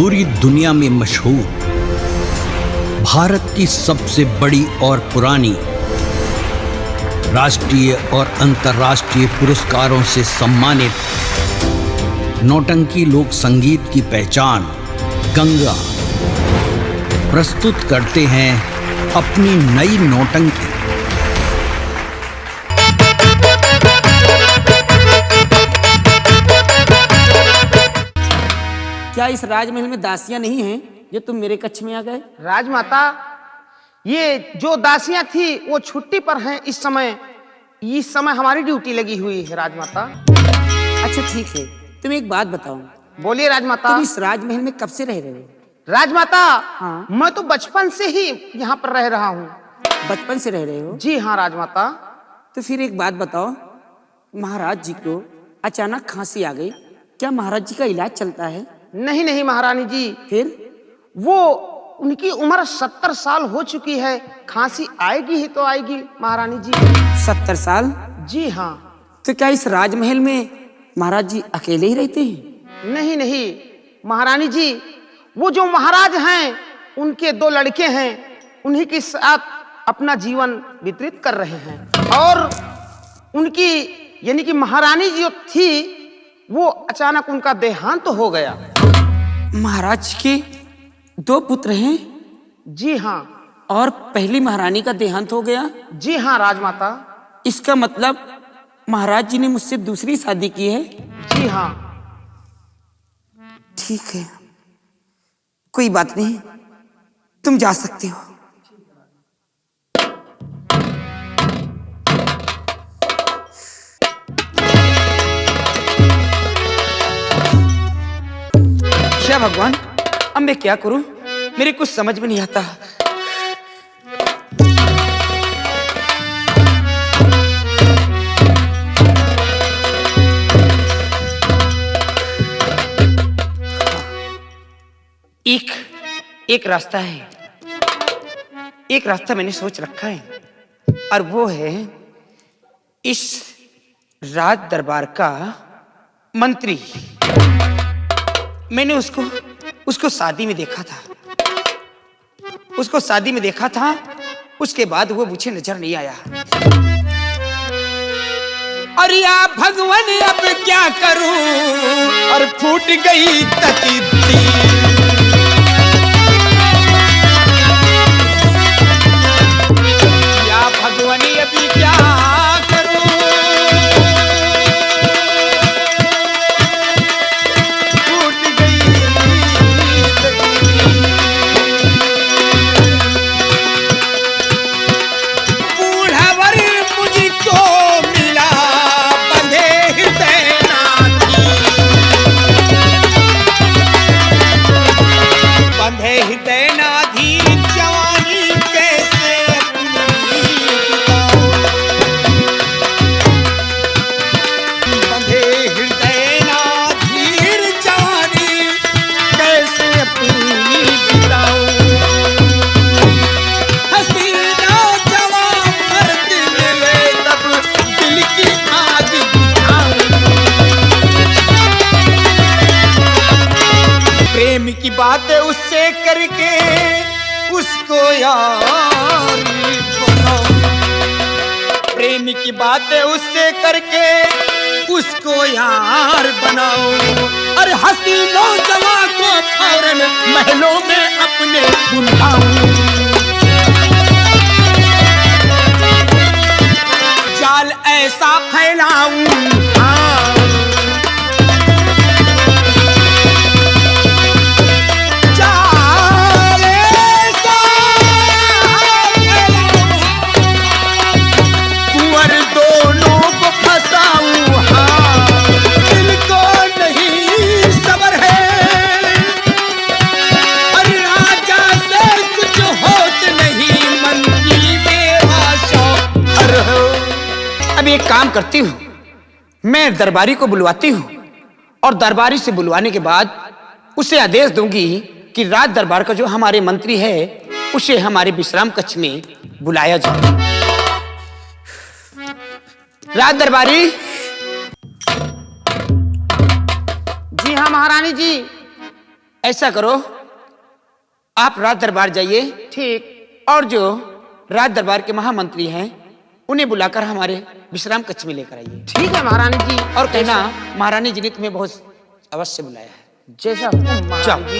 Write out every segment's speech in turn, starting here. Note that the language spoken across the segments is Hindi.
पूरी दुनिया में मशहूर, भारत की सबसे बड़ी और पुरानी, राष्ट्रीय और अंतर्राष्ट्रीय पुरस्कारों से सम्मानित नौटंकी लोक संगीत की पहचान गंगा प्रस्तुत करते हैं अपनी नई नौटंकी। क्या इस राजमहल में दासियां नहीं हैं जो तुम मेरे कक्ष में आ गए? राजमाता, ये जो दासियां थी वो छुट्टी पर हैं इस समय हमारी ड्यूटी लगी हुई है राजमाता। अच्छा ठीक है, तुम एक बात बताओ। बोलिए राजमाता। तुम इस राजमहल में कब से रह रहे हो? राजमाता, हाँ। मैं तो बचपन से ही यहाँ पर रह रहा हूँ। बचपन से रह रहे हो? जी हाँ राजमाता। तो फिर एक बात बताओ, महाराज जी को अचानक खांसी आ गई, क्या महाराज जी का इलाज चलता है? नहीं नहीं महारानी जी, फिर वो उनकी उम्र 70 साल हो चुकी है, खांसी आएगी ही तो आएगी महारानी जी। 70 साल? जी हाँ। तो क्या इस राजमहल में महाराज जी अकेले ही रहते हैं? नहीं नहीं महारानी जी, वो जो महाराज हैं उनके 2 लड़के हैं, उन्हीं के साथ अपना जीवन व्यतीत कर रहे हैं। और उनकी यानी कि महारानी जो थी वो अचानक उनका देहांत हो गया। महाराज के 2 पुत्र हैं? जी हाँ। और पहली महारानी का देहांत हो गया? जी हाँ राजमाता। इसका मतलब महाराज जी ने मुझसे दूसरी शादी की है? जी हाँ। ठीक है, कोई बात नहीं, तुम जा सकते हो। क्या भगवान, अब मैं क्या करूं? मेरे कुछ समझ में नहीं आता। एक रास्ता है, एक रास्ता मैंने सोच रखा है, और वो है इस राज दरबार का मंत्री। मैंने उसको शादी में देखा था, उसके बाद वो मुझे नजर नहीं आया। और या भगवान अब क्या करूं, और फूट गई तकदीर। या भगवान अभी क्या करूं, की बातें उससे करके उसको यार बनाओ। प्रेम की बातें उससे करके उसको यार बनाओ, और हसीनों जवां को फौरन महलों में अपने बुलाओ। जाल ऐसा फैलाऊं, एक काम करती हूँ, मैं दरबारी को बुलवाती हूँ, और दरबारी से बुलवाने के बाद उसे आदेश दूंगी कि राज दरबार का जो हमारे मंत्री है उसे हमारे विश्राम कक्ष में बुलाया जाए। राज दरबारी। जी हाँ महारानी जी। ऐसा करो, आप राज दरबार जाइए ठीक। और जो राज दरबार के महामंत्री हैं उन्हें बुलाकर हमारे विश्राम कक्ष में लेकर आइए। ठीक है महारानी जी। और कहना महारानी जी ने तुम्हें बहुत अवश्य बुलाया है। जैसा हुक्म महारानी जी।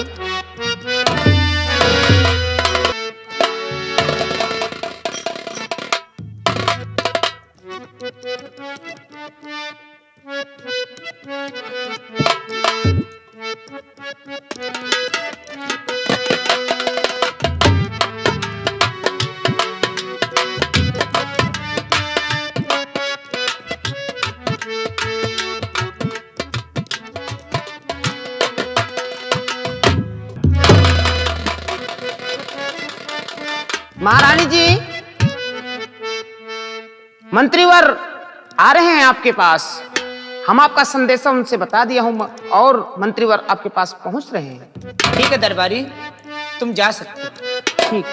महारानी जी, मंत्रीवर आ रहे हैं आपके पास। हम आपका संदेशा उनसे बता दिया हूं और मंत्रीवर आपके पास पहुंच रहे हैं। ठीक है दरबारी, तुम जा सकते हो। ठीक।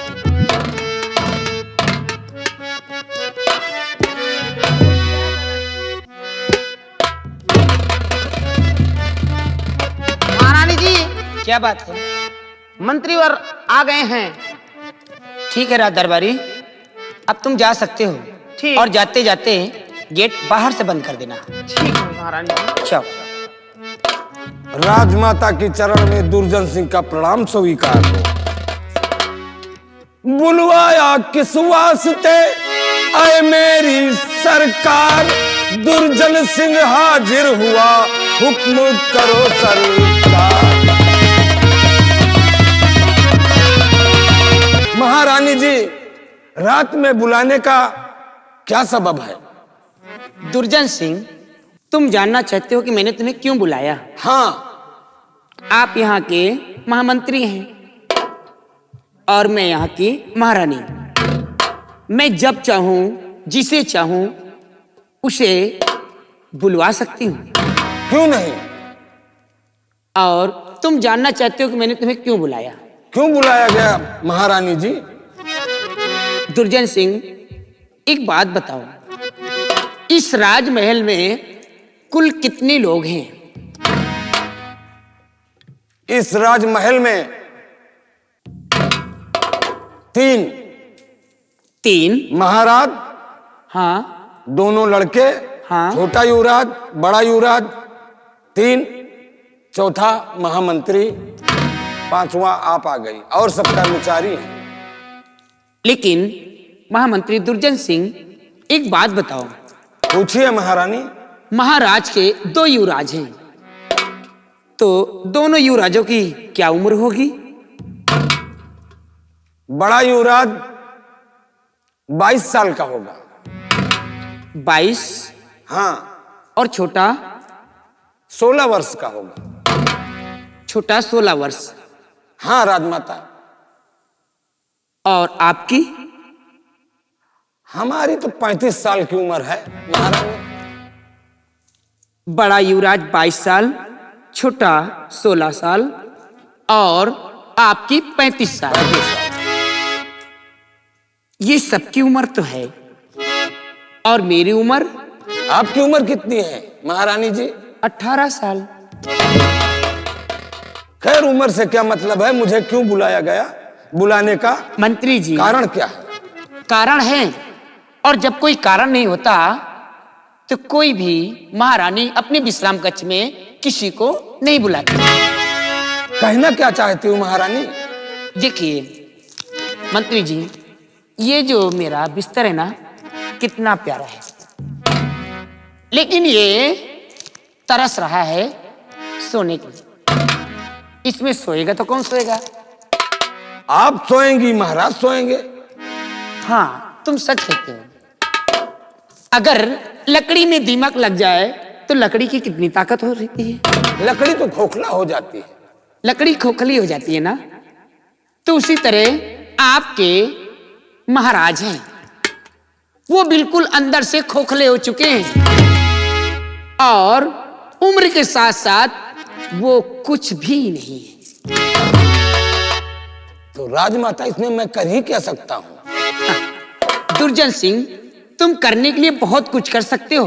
महारानी जी, क्या बात है? मंत्रीवर आ गए हैं। ठीक है राज दरबारी, अब तुम जा सकते हो। ठीक। और जाते जाते गेट बाहर से बंद कर देना। ठीक है महारानी जी। चलो। राजमाता की चरण में दुर्जन सिंह का प्रणाम स्वीकार हो। बुलवाया किस वास्ते आए मेरी सरकार, दुर्जन सिंह हाजिर हुआ, हुक्म करो सरकार। महारानी जी, रात में बुलाने का क्या सबब है? दुर्जन सिंह, तुम जानना चाहते हो कि मैंने तुम्हें क्यों बुलाया? हाँ। आप यहाँ के महामंत्री हैं और मैं यहाँ की महारानी। मैं जब चाहूं, जिसे चाहूं, उसे बुलवा सकती हूँ। क्यों नहीं? और तुम जानना चाहते हो कि मैंने तुम्हें क्यों बुलाया? क्यों बुलाया गया महारानी जी? दुर्जन सिंह, एक बात बताओ, इस राजमहल में कुल कितने लोग हैं? इस राजमहल में तीन महाराज, हाँ। दोनों लड़के, हाँ। छोटा युवराज, बड़ा युवराज, 3, चौथा महामंत्री, 5वां आप आ गई और सब कर्मचारी हैं। लेकिन महामंत्री दुर्जन सिंह, एक बात बताओ, पूछिए महारानी। महाराज के 2 युवराज हैं, तो दोनों युवराजों की क्या उम्र होगी? बड़ा युवराज 22 साल का होगा। 22? हाँ। और छोटा? 16 वर्ष का होगा। छोटा 16 वर्ष। हाँ राजमाता। और आपकी? हमारी तो 35 साल की उम्र है महारानी। बड़ा युवराज 22 साल, छोटा 16 साल और आपकी 35 साल। ये सबकी उम्र तो है। और मेरी उम्र? आपकी उम्र कितनी है महारानी जी? 18 साल। खैर, उम्र से क्या मतलब है, मुझे क्यों बुलाया गया? बुलाने का मंत्री जी, कारण क्या है? कारण है, और जब कोई कारण नहीं होता तो कोई भी महारानी अपने विश्राम कक्ष में किसी को नहीं बुलाती। कहना क्या चाहती हूँ महारानी? देखिए मंत्री जी, ये जो मेरा बिस्तर है ना, कितना प्यारा है, लेकिन ये तरस रहा है सोने के लिए। इसमें सोएगा तो कौन सोएगा? आप सोएंगी, महाराज सोएंगे। हाँ, तुम सच कहते हो। अगर लकड़ी में दीमक लग जाए तो लकड़ी की कितनी ताकत हो रहती है? लकड़ी तो खोखला हो जाती है। लकड़ी खोखली हो जाती है ना, तो उसी तरह आपके महाराज हैं, वो बिल्कुल अंदर से खोखले हो चुके हैं और उम्र के साथ साथ वो कुछ भी नहीं है। तो राजमाता, इसमें मैं कर ही क्या सकता हूँ? दुर्जन सिंह, तुम करने के लिए बहुत कुछ कर सकते हो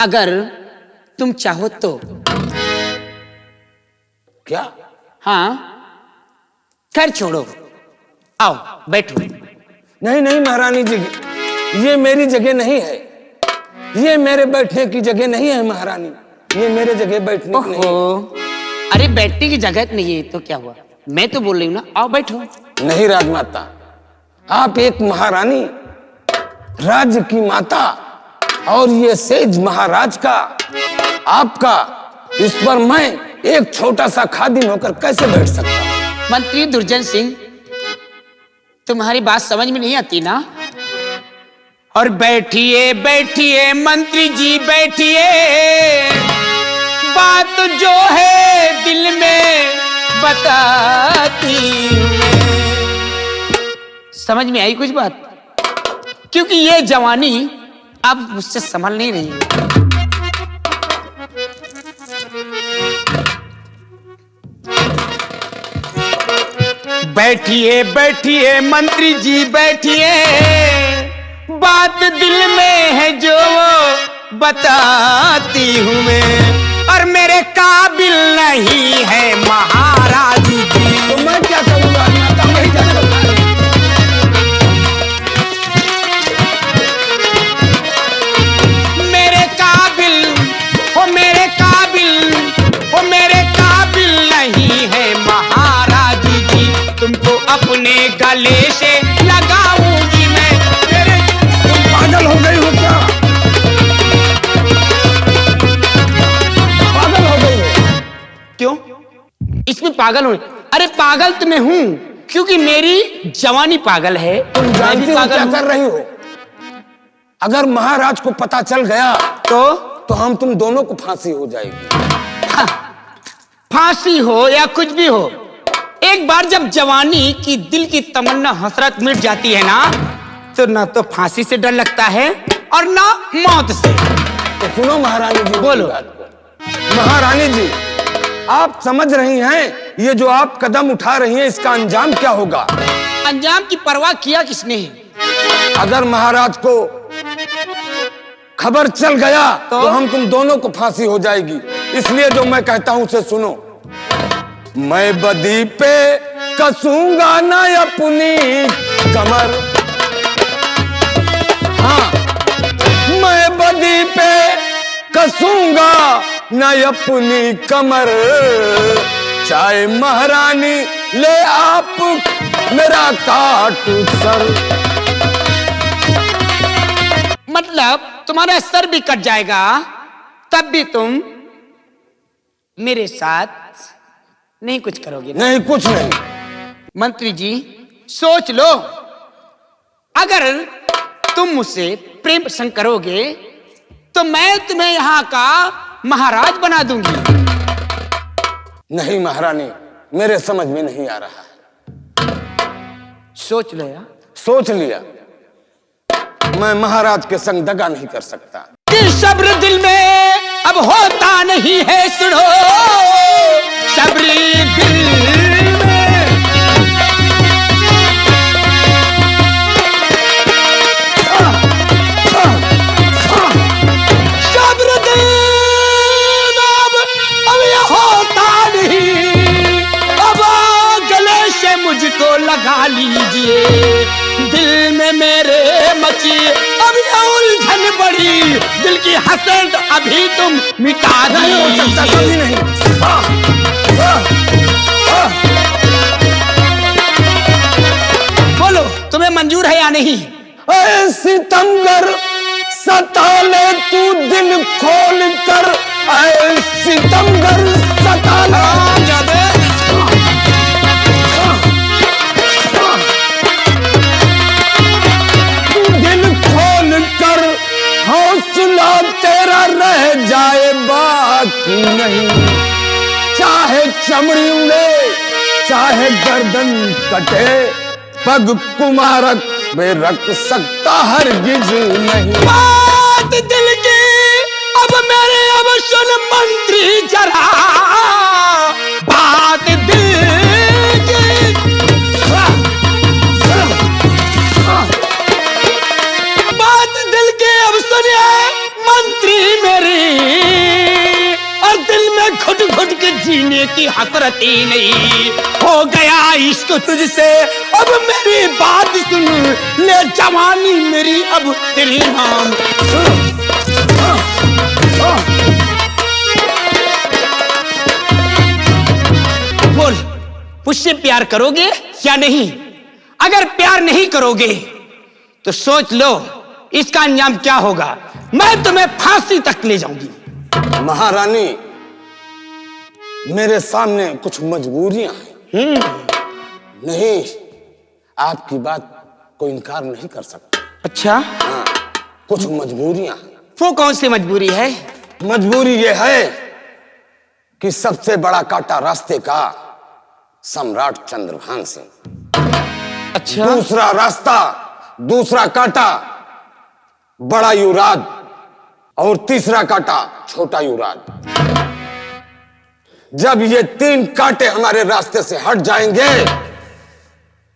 अगर तुम चाहो तो। क्या? हाँ, खैर छोड़ो, आओ बैठो। नहीं नहीं महारानी जी, ये मेरी जगह नहीं है, ये मेरे बैठने की जगह नहीं है महारानी, ये मेरे जगह बैठने की नहीं है। ओहो, अरे बैठने की जगह नहीं है तो क्या हुआ, मैं तो बोल रही हूँ ना, आओ बैठो। नहीं राजमाता, आप एक महारानी, राज्य की माता, और ये सेज महाराज का, आपका, इस पर मैं एक छोटा सा खादिम होकर कैसे बैठ सकता हूं? मंत्री दुर्जन सिंह, तुम्हारी बात समझ में नहीं आती ना? और बैठिए बैठिए मंत्री जी बैठिए, बात जो है दिल में बताती मैं। समझ में आई कुछ बात? क्योंकि ये जवानी अब मुझसे संभल नहीं रही है। बैठिए बैठिए मंत्री जी बैठिए, बात दिल में है जो वो बताती हूँ मैं, और मेरे काबिल नहीं है महाराज जी। तो मैं क्या करूंगा माता, मैं क्या करूंगा? मेरे काबिल हो, मेरे काबिल हो, मेरे काबिल नहीं है महाराज जी, तुमको अपने गले से लगाऊंगी मैं। मेरे तुम पागल हो गई हो क्या? पागल हो गई हो? क्यों इसमें पागल हो? अरे पागल तो मैं हूं, क्योंकि मेरी जवानी पागल है। तुम मैं भी जानती हो पागल क्या हूं। कर रही हो? अगर महाराज को पता चल गया तो हम तुम दोनों को फांसी हो जाएगी। हाँ, फांसी हो या कुछ भी हो, एक बार जब जवानी की दिल की तमन्ना हसरत मिट जाती है ना, तो ना तो फांसी से डर लगता है और ना मौत से। तो सुनो महारानी जी, बोलो। महारानी जी, आप समझ रही हैं ये जो आप कदम उठा रही हैं इसका अंजाम क्या होगा? अंजाम की परवाह किया किसने है? अगर महाराज को खबर चल गया तो हम तुम दोनों को फांसी हो जाएगी। इसलिए जो मैं कहता हूं उसे सुनो। मैं बदी पे कसूंगा ना अपनी कमर, हाँ, मैं बदी पे कसूंगा ना अपनी कमर, चाहे महारानी ले आप मेरा काट सर। मतलब तुम्हारा सर भी कट जाएगा तब भी तुम मेरे साथ नहीं कुछ करोगे ना? नहीं, कुछ नहीं। मंत्री जी सोच लो, अगर तुम मुझसे प्रेम प्रसंग करोगे तो मैं तुम्हें यहाँ का महाराज बना दूंगी। नहीं महारानी, मेरे समझ में नहीं आ रहा। सोच लो यार। सोच लिया, मैं महाराज के संग दगा नहीं कर सकता। कि सब्र दिल में अब होता नहीं है, सुनो सब्री दिल में। सब्र दिल में अब यह होता नहीं, अब गले से मुझको लगा लीजिए, दिल में मेरे मची अब यह उलझन बड़ी, दिल की हसरत अभी तुम मिटा नहीं हो सकता, कभी नहीं। बोलो तुम्हें मंजूर है या नहीं? ऐ सितमगर सता ले तू दिल खोल कर, ऐ सितमगर सता ले। हौसला तेरा रह जाए बाकी नहीं, चाहे चमड़ी उड़े चाहे गर्दन कटे, पग कुमारक में रख सकता हरगिज नहीं। बात दिल की अब मेरे अब सुन मंत्री जरा, बात दिल की बात दिल की अब सुनिए मंत्री मेरी, और दिल में घुट घुट के जीने की हसरत जरूरत ही नहीं, हो गया इश्क तुझसे अब मेरी बात सुन, ले जवानी मेरी अब तेरे नाम। बोल, मुझसे प्यार करोगे या नहीं? अगर प्यार नहीं करोगे तो सोच लो इसका अंजाम क्या होगा। मैं तुम्हें फांसी तक ले जाऊंगी। महारानी, मेरे सामने कुछ मजबूरियां हैं। नहीं, आपकी बात को इनकार नहीं कर सकता। अच्छा, हाँ, कुछ मजबूरियां हैं। वो कौन सी मजबूरी है? मजबूरी ये है कि सबसे बड़ा कांटा रास्ते का सम्राट चंद्रभान सिंह। अच्छा, दूसरा रास्ता, दूसरा कांटा बड़ा युवराज, और तीसरा कांटा छोटा युवराज। जब ये 3 कांटे हमारे रास्ते से हट जाएंगे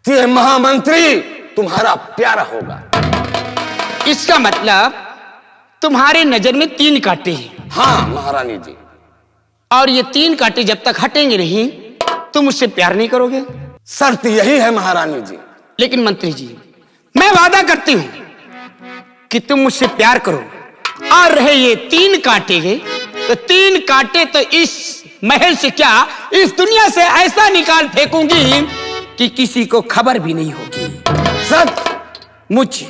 तो ये महामंत्री तुम्हारा प्यारा होगा। इसका मतलब तुम्हारे नजर में 3 कांटे हैं। हाँ महारानी जी। और ये 3 कांटे जब तक हटेंगे नहीं तुम मुझसे प्यार नहीं करोगे। शर्त यही है महारानी जी। लेकिन मंत्री जी, मैं वादा करती हूं कि तुम मुझसे प्यार करो। और रहे ये 3 कांटे हैं, तो 3 कांटे तो इस महल से क्या इस दुनिया से ऐसा निकाल फेंकूंगी कि किसी को खबर भी नहीं होगी। सच? मुझे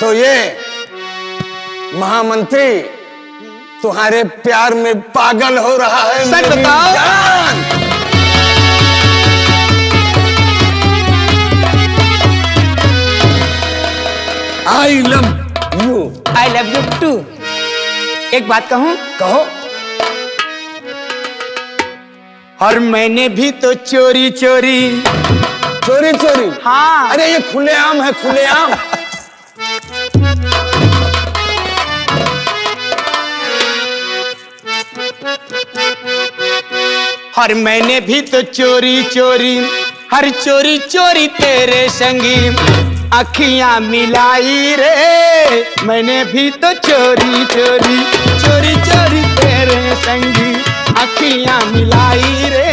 तो ये महामंत्री तुम्हारे प्यार में पागल हो रहा है। सच मेरी बताओ। जान। I love you। I love you too. एक बात कहूं? कहो। और मैंने भी तो चोरी चोरी। चोरी चोरी? हाँ। अरे ये खुलेआम है, खुलेआम। और मैंने भी तो चोरी चोरी, हर चोरी चोरी तेरे संगी अखियां मिलाई रे। मैंने भी तो चोरी चोरी, चोरी चोरी तेरे संगी अखियां मिलाई रे।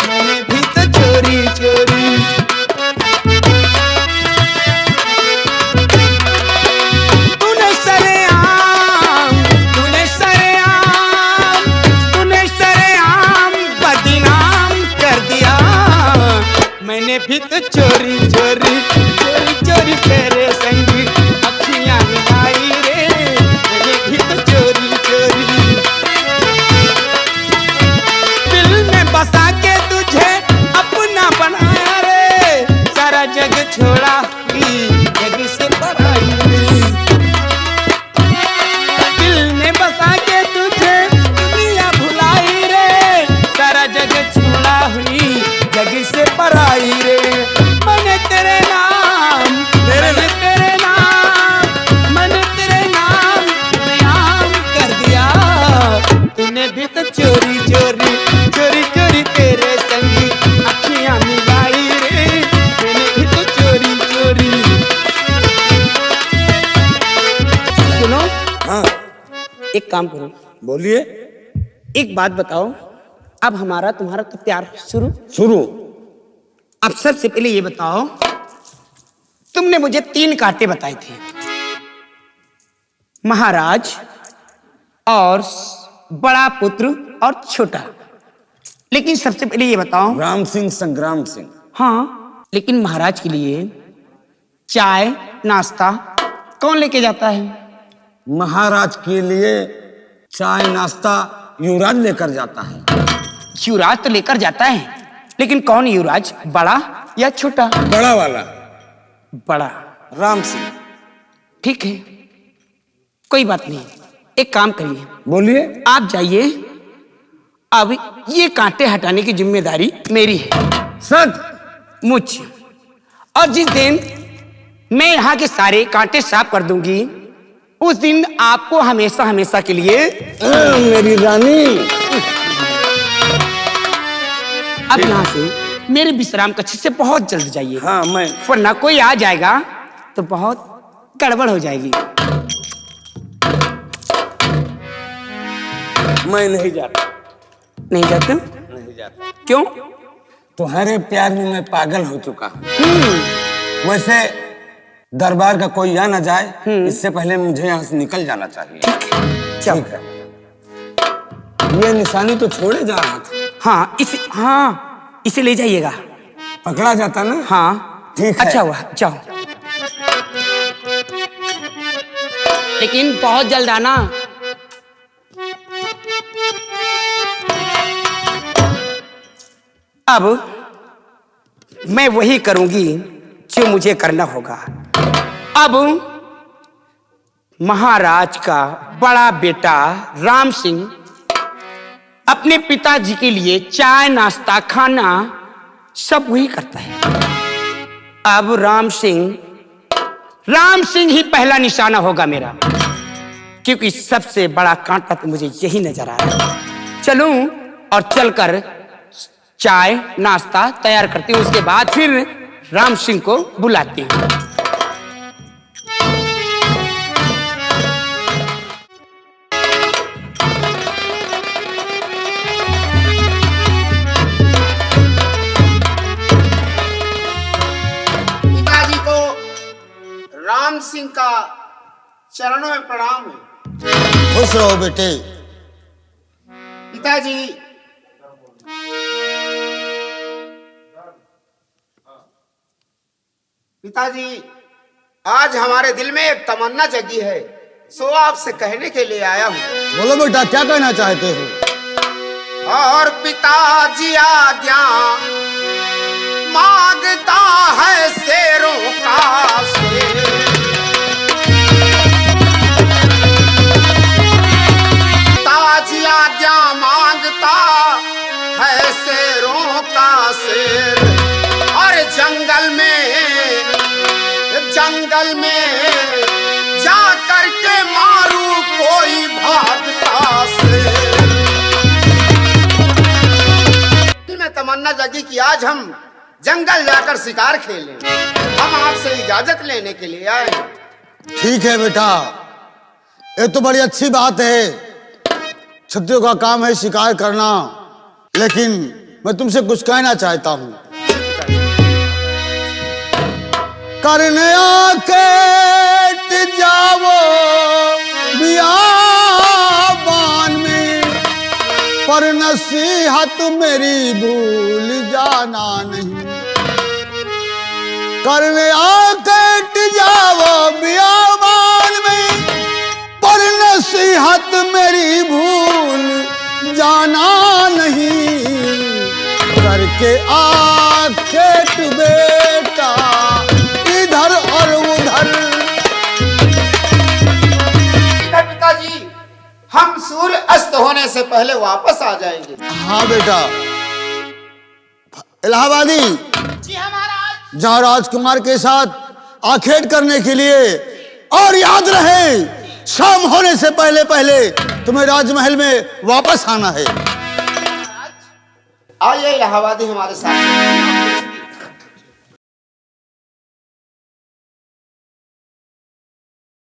मैंने भी तो चोरी चोरी। तूने सरेआम, तूने सरेआम, तूने सरेआम बदनाम कर दिया। मैंने भी तो चोरी चोरी, चोरी चोरी तेरे संगी अखियां मिलाई रे। मैंने भी तो चोरी चोरी। दिल में बसा के तुझे अपना बनाया रे। सारा जग छोड़ा जग से पराई रे। दिल में बसा के तुझे दुनिया भुलाई रे। सारा जग छोड़ा हुई जग से पराई रे। मैंने तेरे नाम, मैंने तेरे नाम, मैंने तेरे नाम नाम कर दिया। तूने भी तो चोरी चोरी, चोरी चोरी तेरे संगी अखियां मिलाई रे। मैंने भी तो चोरी चोरी। सुनो। हाँ एक काम करो। बोलिए। एक बात बताओ, अब हमारा तुम्हारा तो प्यार शुरू। शुरू। अब सबसे पहले ये बताओ, तुमने मुझे 3 कांटे बताए थे, महाराज और बड़ा पुत्र और छोटा। लेकिन सबसे पहले ये बताओ। राम सिंह, संग्राम सिंह। हाँ, लेकिन महाराज के लिए चाय नाश्ता कौन लेके जाता है? महाराज के लिए चाय नाश्ता युवराज लेकर जाता है। युवराज तो लेकर जाता है, लेकिन कौन युवराज, बड़ा या छोटा? बड़ा वाला। बड़ा। राम सिंह। ठीक है, कोई बात नहीं। एक काम करिए, बोलिए। आप जाइए। अब ये कांटे हटाने की जिम्मेदारी मेरी है। सच? मुझ। और जिस दिन मैं यहाँ के सारे कांटे साफ कर दूंगी, उस दिन आपको हमेशा हमेशा के लिए मेरी रानी। अब यहाँ से मेरे विश्राम कक्ष से बहुत जल्द जाइए। हाँ मैं। वरना कोई आ जाएगा तो बहुत गड़बड़ हो जाएगी। मैं नहीं जाता। नहीं जाते? नहीं जाता। क्यों? तुम्हारे प्यार में मैं पागल हो चुका हूँ। वैसे दरबार का कोई आ ना जाए, इससे पहले मुझे यहाँ से निकल जाना चाहिए। ठीक है। ये निशानी तो छोड़े जा रहा था। हाँ, इसे ले जाइएगा। पकड़ा जाता ना? हाँ ठीक है। अच्छा हुआ, जाओ। लेकिन बहुत जल्द आना। अब मैं वही करूंगी जो मुझे करना होगा। अब महाराज का बड़ा बेटा राम सिंह अपने पिताजी के लिए चाय नाश्ता खाना सब वही करता है। अब राम सिंह ही पहला निशाना होगा मेरा, क्योंकि सबसे बड़ा कांटा तो मुझे यही नजर आ रहा है। चलूं और चलकर चाय नाश्ता तैयार करती हूं, उसके बाद फिर राम सिंह को बुलाती हूं। पिताजी को राम सिंह का चरणों में प्रणाम है। खुश रहो बेटे। पिताजी, पिताजी, आज हमारे दिल में एक तमन्ना जगी है, सो आपसे कहने के लिए आया हूँ। बोलो बेटा, क्या कहना चाहते हो? और पिताजी आज्ञा मांगता है शेरों का शेर। पिताजी आज्ञा मांगता है शेरों का शेर, और जंगल में जा करके मारू कोई भागता शेर। दिल में तमन्ना जगी कि आज हम जंगल जाकर शिकार खेलें। हम आपसे इजाजत लेने के लिए आए हैं। ठीक है बेटा, ये तो बड़ी अच्छी बात है। क्षत्रियों का काम है शिकार करना, लेकिन मैं तुमसे कुछ कहना चाहता हूं। करने आके जाओ बियाबान में, पर नसीहत मेरी भूल जाना नहीं। करने आके जाओ बियाबान में, पर नसीहत मेरी भूल जाना नहीं। करके आके बेटा इधर और उधर। पिताजी, हम सूर्य अस्त होने से पहले वापस आ जाएंगे। हाँ बेटा। इलाहाबादी जी महाराज। जहाँ राजकुमार के साथ आखेट करने के लिए, और याद रहे शाम होने से पहले पहले तुम्हें राजमहल में वापस आना है। आइए इलाहाबादी हमारे साथ।